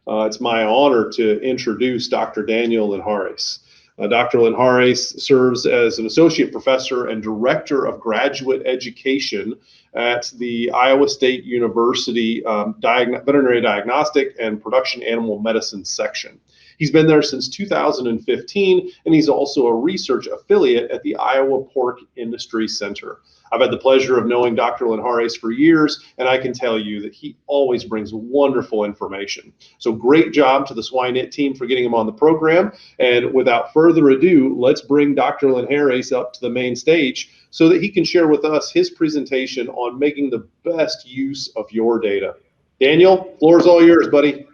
it's my honor to introduce Dr. Daniel Linhares. Dr. Linhares serves as an associate professor and director of graduate education at the Iowa State University Veterinary Diagnostic and Production Animal Medicine section. He's been there since 2015, and he's also a research affiliate at the Iowa Pork Industry Center. I've had the pleasure of knowing Dr. Linhares for years, and I can tell you that he always brings wonderful information. So great job to the SwineIt team for getting him on the program. And without further ado, let's bring Dr. Linhares up to the main stage so that he can share with us his presentation on making the best use of your data. Daniel, floor is all yours, buddy.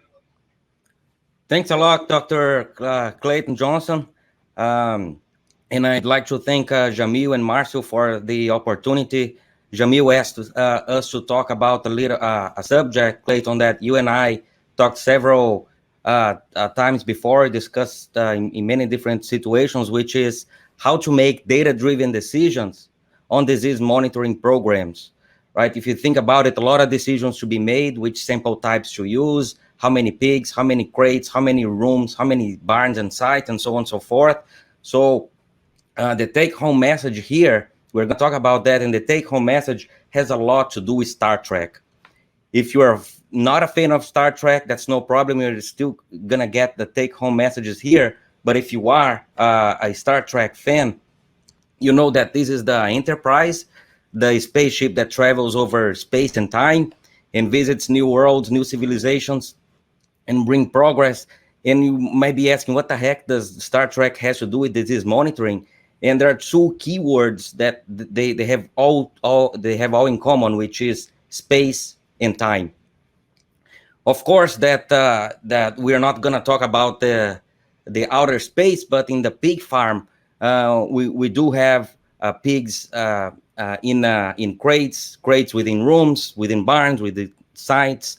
Thanks a lot, Dr. Clayton Johnson. And I'd like to thank Jamil and Márcio for the opportunity. Jamil asked us to talk about a subject, Clayton, that you and I talked several times before, discussed in many different situations, which is how to make data-driven decisions on disease monitoring programs, right? If you think about it, a lot of decisions should be made, which sample types to use, how many pigs, how many crates, how many rooms, how many barns and sites, and so on and so forth. So the take-home message here, we're going to talk about that, and the take-home message has a lot to do with Star Trek. If you are not a fan of Star Trek, that's no problem. You're still going to get the take-home messages here. But if you are a Star Trek fan, you know that this is the Enterprise, the spaceship that travels over space and time and visits new worlds, new civilizations, and bring progress. And you might be asking, what the heck does Star Trek has to do with disease monitoring? And there are two keywords that they have all in common, which is space and time. Of course, that we are not going to talk about the outer space, but in the pig farm, we do have pigs in crates within rooms, within barns, within sites,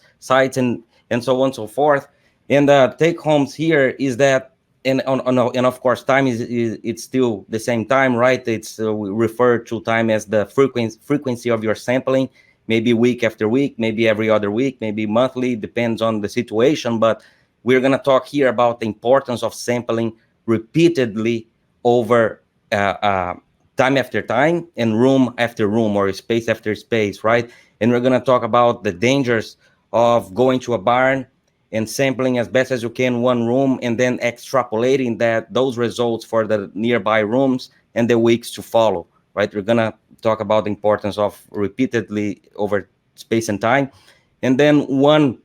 and so on and so forth. And the take homes here is that, and of course, time is it's still the same time, right? It's we refer to time as the frequency of your sampling, maybe week after week, maybe every other week, maybe monthly, depends on the situation. But we're going to talk here about the importance of sampling repeatedly over time after time and room after room or space after space, right? And we're going to talk about the dangers of going to a barn and sampling as best as you can one room and then extrapolating those results for the nearby rooms and the weeks to follow, right? We're going to talk about the importance of repeatedly over space and time. And then one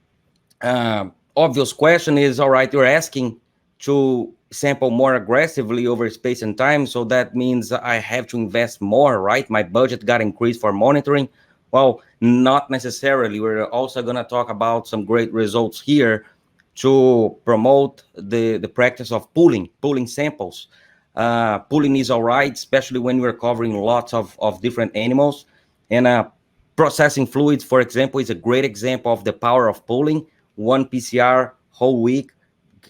obvious question is, all right, you're asking to sample more aggressively over space and time, so that means I have to invest more, right? My budget got increased for monitoring. Well, not necessarily. We're also going to talk about some great results here to promote the practice of pooling samples. Pooling is all right, especially when we're covering lots of different animals. And processing fluids, for example, is a great example of the power of pooling. One PCR whole week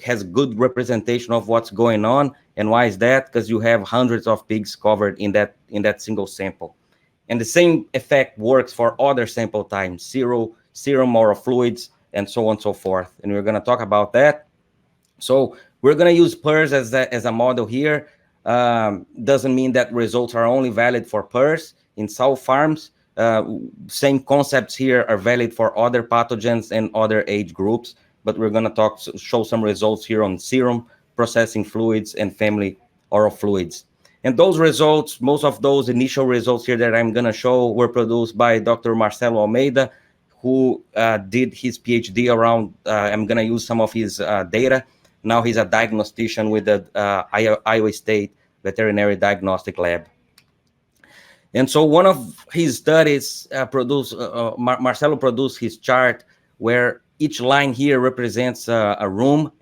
has good representation of what's going on. And why is that? Because you have hundreds of pigs covered in that single sample. And the same effect works for other sample types, serum, oral fluids, and so on and so forth. And we're going to talk about that. So we're going to use PRRS as a model here. Doesn't mean that results are only valid for PRRS. In sow farms, same concepts here are valid for other pathogens and other age groups. But we're going to show some results here on serum, processing fluids, and family oral fluids. And those results, most of those initial results here that I'm going to show were produced by Dr. Marcelo Almeida, who did his PhD around, I'm going to use some of his data. Now he's a diagnostician with the Iowa State Veterinary Diagnostic Lab. And so one of his studies Marcelo produced his chart where each line here represents a room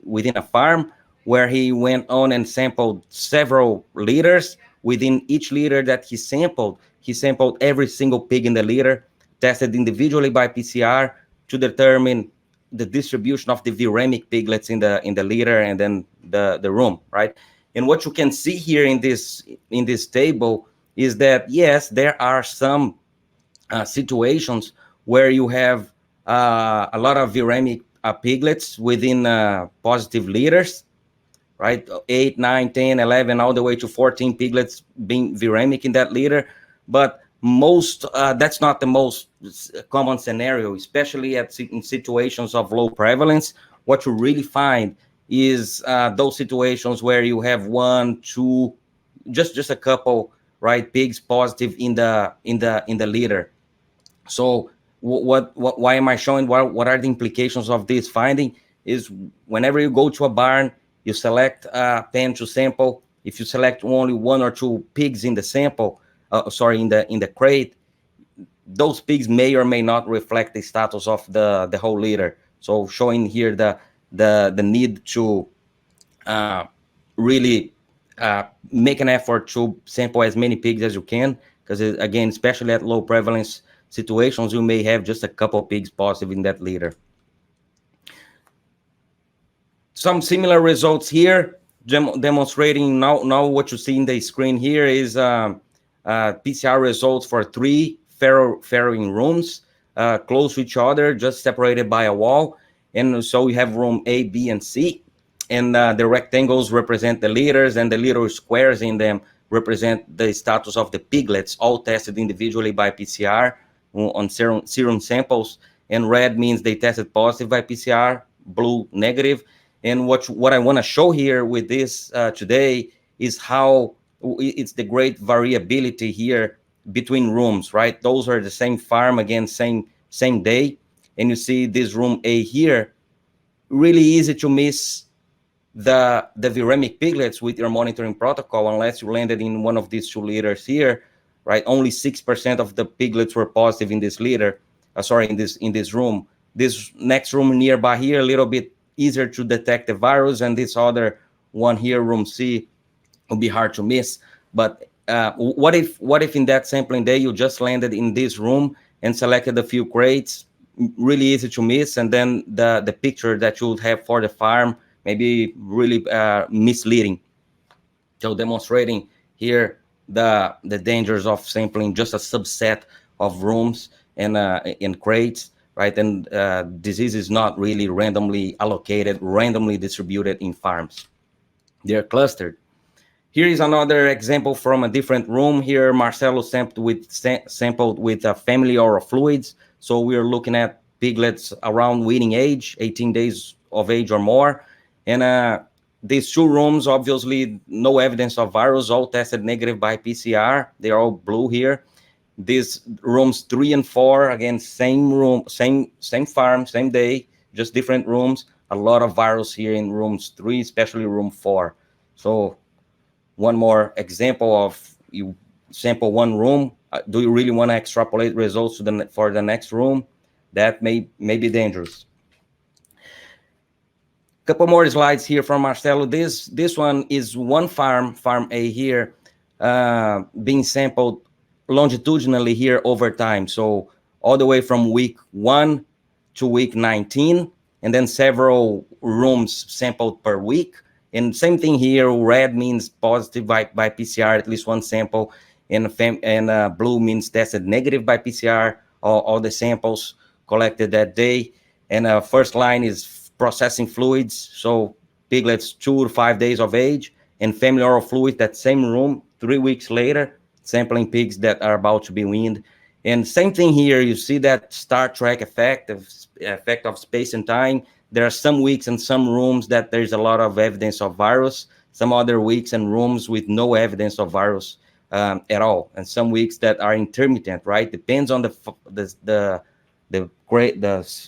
within a farm, where he went on and sampled several liters. Within each liter that he sampled every single pig in the litter, tested individually by PCR to determine the distribution of the viremic piglets in the litter and then the room, right? And what you can see here in this table is that, yes, there are some situations where you have a lot of viremic piglets within positive litters, right? 8, 9, 10, 11, all the way to 14 piglets being viremic in that litter. But most, that's not the most common scenario, especially in situations of low prevalence. What you really find is those situations where you have 1, 2, just a couple, right, pigs positive in the litter. So why am I showing what are the implications of this finding? Is whenever you go to a barn, you select a pen to sample. If you select only 1 or 2 pigs in the sample, in the crate, those pigs may or may not reflect the status of the whole litter. So showing here the need to really make an effort to sample as many pigs as you can, because again, especially at low prevalence situations, you may have just a couple of pigs positive in that litter. Some similar results here, demonstrating now what you see in the screen here is PCR results for 3 farrowing rooms close to each other, just separated by a wall. And so you have room A, B, and C. And the rectangles represent the litters, and the little squares in them represent the status of the piglets, all tested individually by PCR on serum samples. And red means they tested positive by PCR, blue negative. And what I want to show here with this today is how it's the great variability here between rooms, right? Those are the same farm, again, same day. And you see this room A here, really easy to miss the viremic piglets with your monitoring protocol unless you landed in one of these 2 litters here, right? Only 6% of the piglets were positive in this litter, in this room. This next room nearby here, a little bit easier to detect the virus, and this other one here, room C, will be hard to miss. But what if in that sampling day you just landed in this room and selected a few crates? Really easy to miss, and then the picture that you would have for the farm maybe really misleading. So demonstrating here the dangers of sampling just a subset of rooms and in crates, right? And disease is not really randomly allocated, randomly distributed in farms. They're clustered. Here is another example from a different room. Here, Marcelo sampled with family oral fluids. So we're looking at piglets around weaning age, 18 days of age or more. And these 2 rooms, obviously, no evidence of virus, all tested negative by PCR. They're all blue here. These rooms 3 and 4, again, same room, same farm, same day, just different rooms. A lot of virus here in rooms 3, especially room 4. So one more example of you sample 1 room. Do you really want to extrapolate results for the next room? That may be dangerous. Couple more slides here from Marcelo. This one is one farm A here, being sampled longitudinally here over time. So all the way from week 1 to week 19, and then several rooms sampled per week. And same thing here, red means positive by PCR, at least 1 sample, and blue means tested negative by PCR, all the samples collected that day. And first line is processing fluids, so piglets 2 to 5 days of age, and family oral fluid, that same room, 3 weeks later, sampling pigs that are about to be weaned. And same thing here, you see that Star Trek effect of space and time. There are some weeks and some rooms that there's a lot of evidence of virus, some other weeks and rooms with no evidence of virus at all, and some weeks that are intermittent, right? Depends on the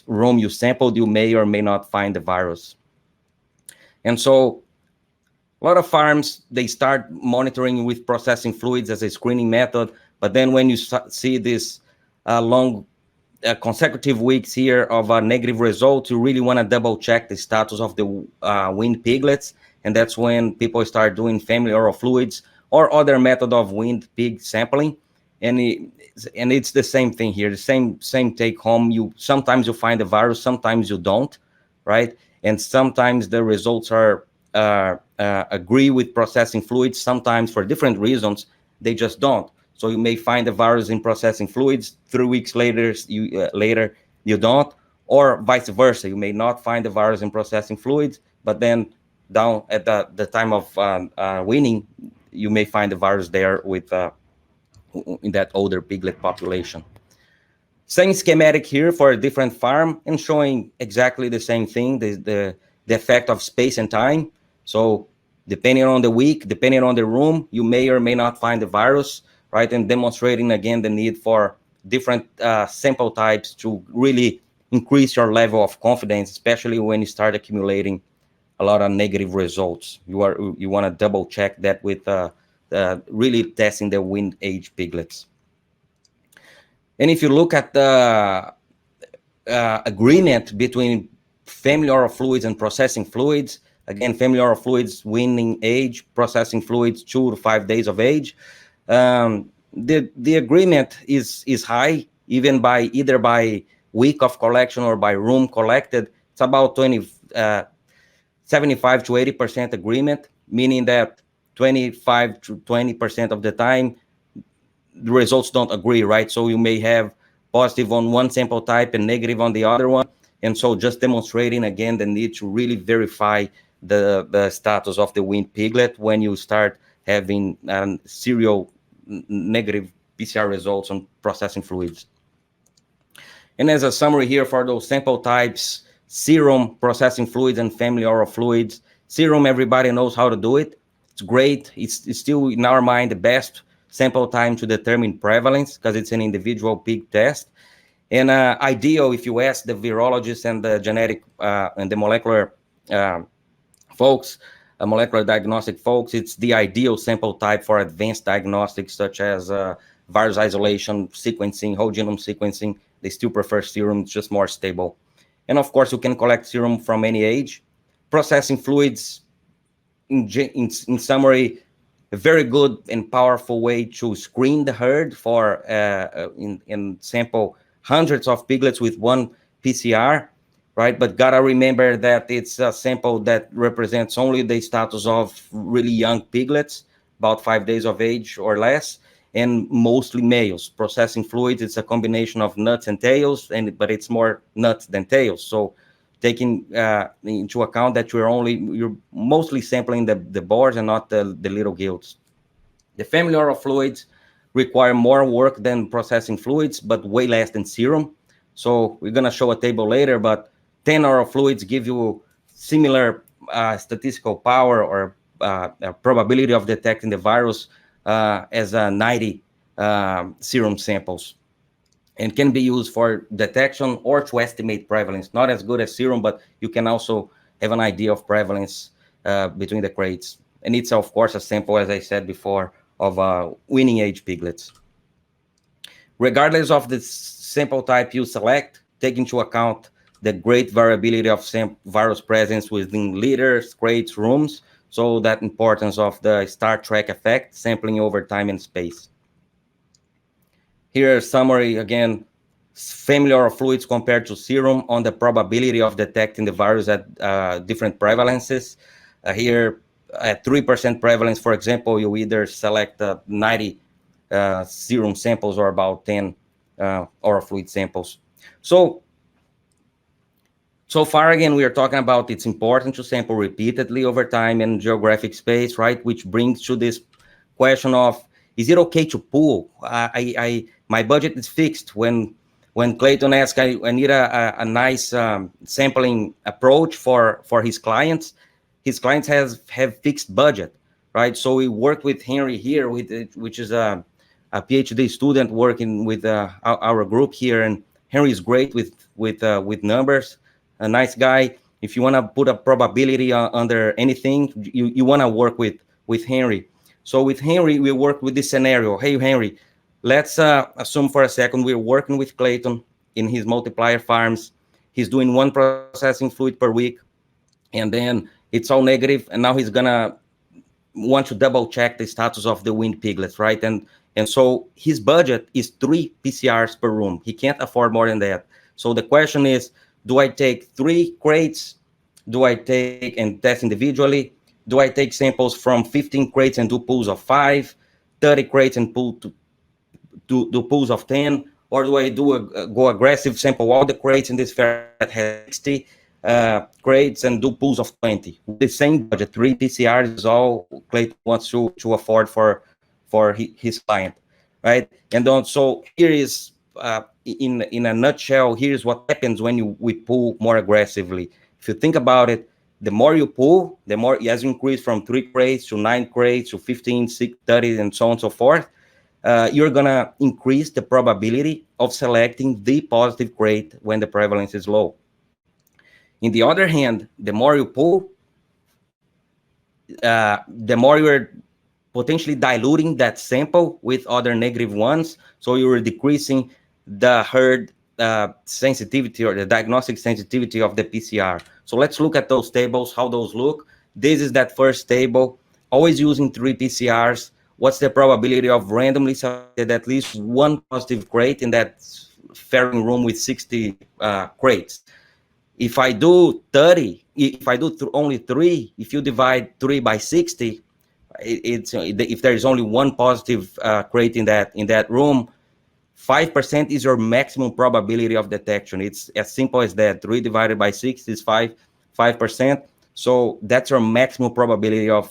room you sampled, you may or may not find the virus. And so a lot of farms, they start monitoring with processing fluids as a screening method, but then when you see this long consecutive weeks here of a negative result, you really want to double check the status of the weaned piglets, and that's when people start doing family oral fluids or other method of weaned pig sampling. And it's the same thing here, the same take home. Sometimes you find the virus, sometimes you don't, right? And sometimes the results are agree with processing fluids. Sometimes for different reasons they just don't. So you may find the virus in processing fluids. 3 weeks later, you don't, or vice versa. You may not find the virus in processing fluids, but then down at the time of weaning, you may find the virus there with in that older piglet population. Same schematic here for a different farm and showing exactly the same thing, the effect of space and time. So depending on the week, depending on the room, you may or may not find the virus, right? And demonstrating again the need for different sample types to really increase your level of confidence, especially when you start accumulating a lot of negative results. You want to double check that with really testing the weaned age piglets. And if you look at the agreement between family oral fluids and processing fluids, again, family oral fluids weaning age, processing fluids 2 to 5 days of age, the agreement is high, even by either by week of collection or by room collected. It's about 75 to 80% agreement, meaning that 25 to 20% of the time the results don't agree, right? So you may have positive on one sample type and negative on the other one. And so just demonstrating again the need to really verify the status of the weaned piglet when you start having serial negative PCR results on processing fluids. And as a summary here for those sample types, serum, processing fluids, and family oral fluids. Serum, everybody knows how to do it. It's great. It's still, in our mind, the best sample time to determine prevalence because it's an individual pig test. And ideal, if you ask the virologists and the genetic and the molecular folks, molecular diagnostic folks, it's the ideal sample type for advanced diagnostics such as virus isolation, sequencing, whole genome sequencing. They still prefer serum, it's just more stable. And of course, you can collect serum from any age. Processing fluids, in summary, a very good and powerful way to screen the herd for and sample hundreds of piglets with one PCR, right? But gotta remember that it's a sample that represents only the status of really young piglets, about 5 days of age or less, and mostly males. Processing fluids, it's a combination of nuts and tails, but it's more nuts than tails. So taking into account that you're mostly sampling the boars and not the little gilts. The family oral fluids require more work than processing fluids, but way less than serum. So we're gonna show a table later, but 10 oral fluids give you similar statistical power or probability of detecting the virus as 90 serum samples, and can be used for detection or to estimate prevalence. Not as good as serum, but you can also have an idea of prevalence between the crates. And it's, of course, a sample, as I said before, of weaning age piglets. Regardless of the sample type you select, take into account the great variability of virus presence within litters, crates, rooms, so that importance of the Star Trek effect, sampling over time and space. Here, a summary again, family oral fluids compared to serum on the probability of detecting the virus at different prevalences. Here, at 3% prevalence, for example, you either select 90 serum samples or about 10 oral fluid samples. So far, again, we are talking about it's important to sample repeatedly over time and geographic space, right? Which brings to this question of, is it okay to pool? My budget is fixed. When Clayton asked, I need a nice sampling approach for his clients have fixed budget, right? So we worked with Henry here, which is a PhD student working with our group here, and Henry is great with numbers. A nice guy. If you want to put a probability under anything, you want to work with Henry. So with Henry, we work with this scenario. Hey, Henry, let's assume for a second we're working with Clayton in his multiplier farms. He's doing one processing fluid per week, and then it's all negative, and now he's gonna want to double check the status of the weaned piglets, right? And so his budget is 3 PCRs per room. He can't afford more than that. So the question is, do I take 3 crates? Do I take and test individually? Do I take samples from 15 crates and do pools of 5, 30 crates and do pools of 10? or do I go aggressive, sample all the crates in this ferret that has 60 crates and do pools of 20 with the same budget? 3 PCRs is all Clayton wants to afford for his client, right? And so here is in a nutshell, here's what happens when we pull more aggressively. If you think about it, the more you pull, the more as you increase from 3 crates to 9 crates to 15, 6, 30, and so on and so forth, you're gonna increase the probability of selecting the positive crate when the prevalence is low. In the other hand, the more you pull, the more you're potentially diluting that sample with other negative ones. So you're decreasing the herd sensitivity or the diagnostic sensitivity of the PCR. So let's look at those tables, how those look. This is that first table, always using 3 PCRs. What's the probability of randomly selected at least one positive crate in that ferrying room with 60 crates? If I do 30, if I do only 3, if you divide 3 by 60, if there is only one positive crate in that room, 5% is your maximum probability of detection. It's as simple as that. 3 divided by 6 is 5%. So that's your maximum probability of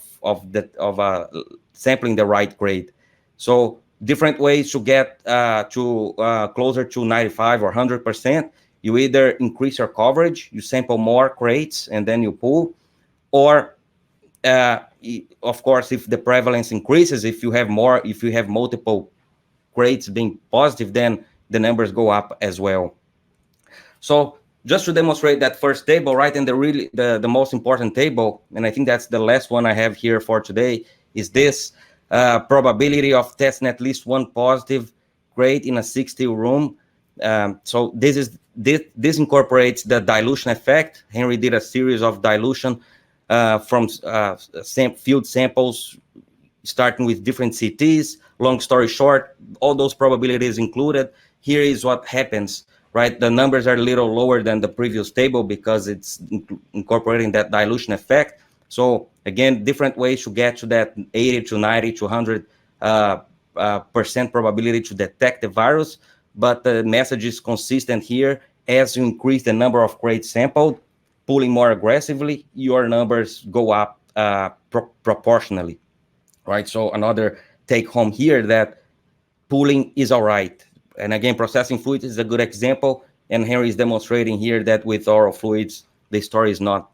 sampling the right crate. So different ways to get closer to 95 or 100%. You either increase your coverage, you sample more crates, and then you pull, or of course, if the prevalence increases, if you have multiple crates being positive, then the numbers go up as well. So just to demonstrate that first table, right, and the most important table, and I think that's the last one I have here for today, is this probability of testing at least one positive crate in a 60 room. So this incorporates the dilution effect. Henry did a series of dilution from field samples, starting with different CTs. Long story short, all those probabilities included. Here is what happens, right? The numbers are a little lower than the previous table because it's incorporating that dilution effect. So again, different ways to get to that 80 to 90 to 100% probability to detect the virus. But the message is consistent here. As you increase the number of crates sampled, pulling more aggressively, your numbers go up proportionally, right? So another take home here that pooling is all right. And again, processing fluids is a good example. And Henry is demonstrating here that with oral fluids, the story is not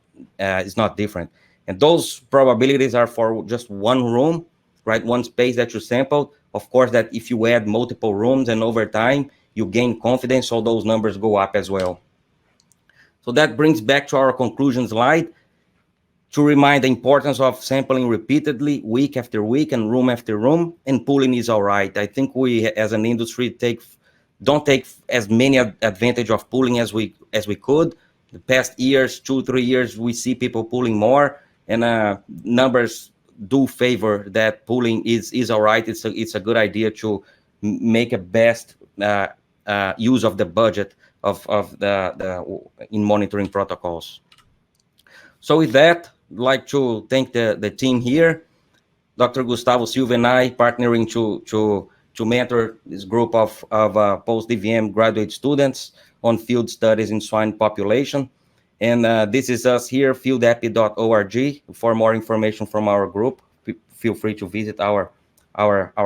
different. And those probabilities are for just one room, right? One space that you sampled. Of course, that if you add multiple rooms and over time, you gain confidence, so those numbers go up as well. So that brings back to our conclusion slide, to remind the importance of sampling repeatedly, week after week and room after room, and pooling is all right. I think we, as an industry, don't take as many advantage of pooling as we could. The past years, 2-3 years, we see people pooling more, and numbers do favor that pooling is all right. It's a good idea to make a best use of the budget of the in monitoring protocols. So with that, I'd like to thank the team here, Dr. Gustavo Silva and I, partnering to mentor this group of post-DVM graduate students on field studies in swine population. And this is us here, fieldepi.org. For more information from our group, feel free to visit our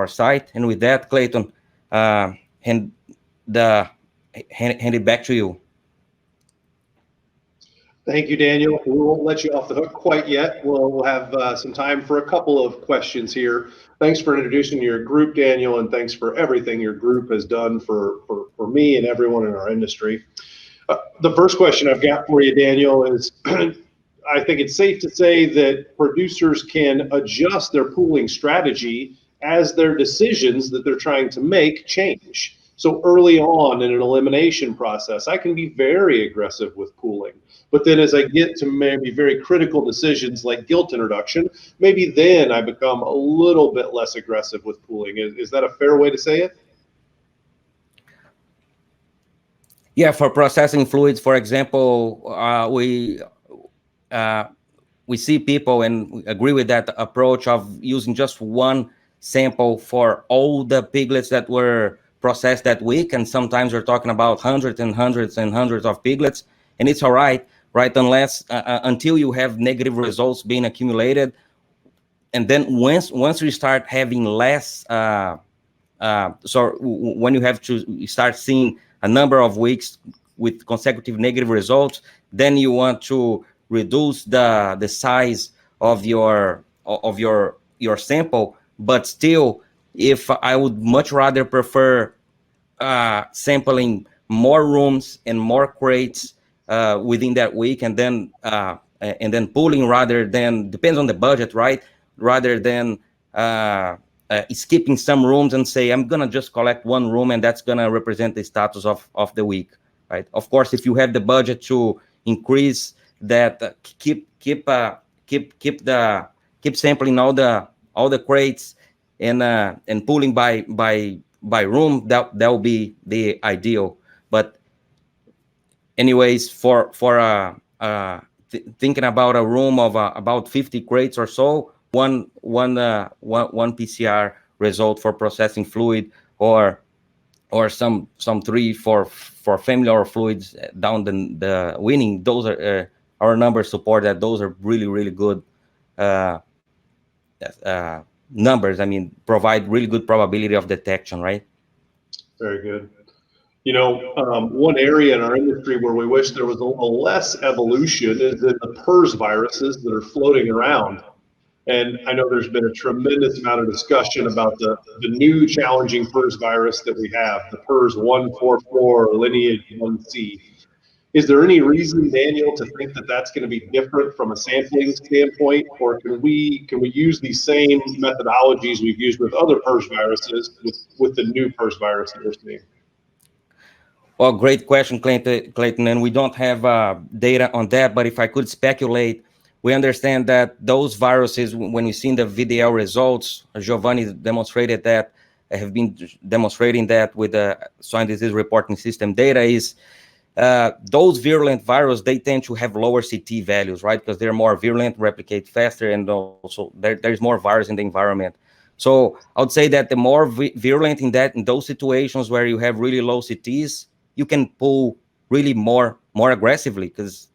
site. And with that, Clayton, hand it back to you. Thank you, Daniel. We won't let you off the hook quite yet. We'll have some time for a couple of questions here. Thanks for introducing your group, Daniel, and thanks for everything your group has done for me and everyone in our industry. The first question I've got for you, Daniel, is I think it's safe to say that producers can adjust their pooling strategy as their decisions that they're trying to make change. So early on in an elimination process, I can be very aggressive with pooling. But then as I get to maybe very critical decisions like gilt introduction, maybe then I become a little bit less aggressive with pooling. Is that a fair way to say it? Yeah, for processing fluids, for example, we see people, and we agree with that approach of using just one sample for all the piglets that were process that week, and sometimes we're talking about hundreds and hundreds and hundreds of piglets, and it's all right, unless until you have negative results being accumulated. And then once we start having less, so when you have to start seeing a number of weeks with consecutive negative results, then you want to reduce the size of your sample. But still, if I would much rather prefer sampling more rooms and more crates within that week, and then pooling, rather than, depends on the budget, right? Rather than skipping some rooms and say, I'm gonna just collect one room and that's gonna represent the status of the week, right? Of course, if you have the budget to increase that, keep sampling all the crates and pooling by room, that will be the ideal. But anyways, for thinking about a room of about 50 crates or so, one PCR result for processing fluid, or some 3 for family or fluids down the winning, those are our numbers support that. Those are really good numbers. I mean, provide really good probability of detection, right? Very good. You know, one area in our industry where we wish there was a little less evolution is in the PRRS viruses that are floating around. And I know there's been a tremendous amount of discussion about the new challenging PRRS virus that we have, the PRRS 144 lineage 1C. Is there any reason, Daniel, to think that that's going to be different from a sampling standpoint, or can we use these same methodologies we've used with other PRRS viruses with the new PRRS virus that we're seeing? Well, great question, Clayton, and we don't have data on that, but if I could speculate, we understand that those viruses, when we've seen the VDL results, Giovanni demonstrated that, have been demonstrating that with the swine disease reporting system data, is those virulent viruses, they tend to have lower CT values, right? Because they're more virulent, replicate faster, and also there's more virus in the environment. So I would say that the more virulent in those situations where you have really low CTs, you can pull really more aggressively, because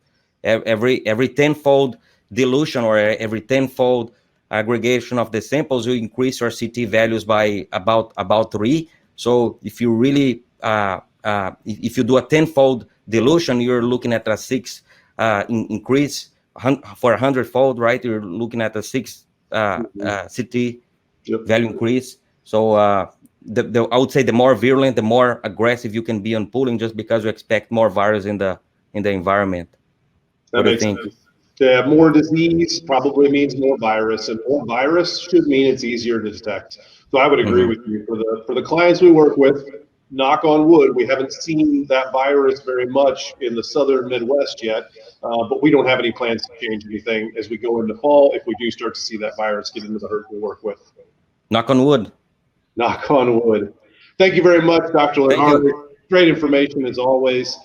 every tenfold dilution or every tenfold aggregation of the samples, you increase your CT values by about 3. So if you really if you do a tenfold dilution, you're looking at a 6 increase for 100-fold, right? You're looking at a 6 CT value increase. So I would say the more virulent, the more aggressive you can be on pooling, just because you expect more virus in the environment. That makes sense. Yeah, more disease probably means more virus, and more virus should mean it's easier to detect. So I would agree with you. For the clients we work with, knock on wood, we haven't seen that virus very much in the southern Midwest yet, but we don't have any plans to change anything as we go into fall if we do start to see that virus get into the herd we work with. Knock on wood. Knock on wood. Thank you very much, Dr. Linhares. Great information as always.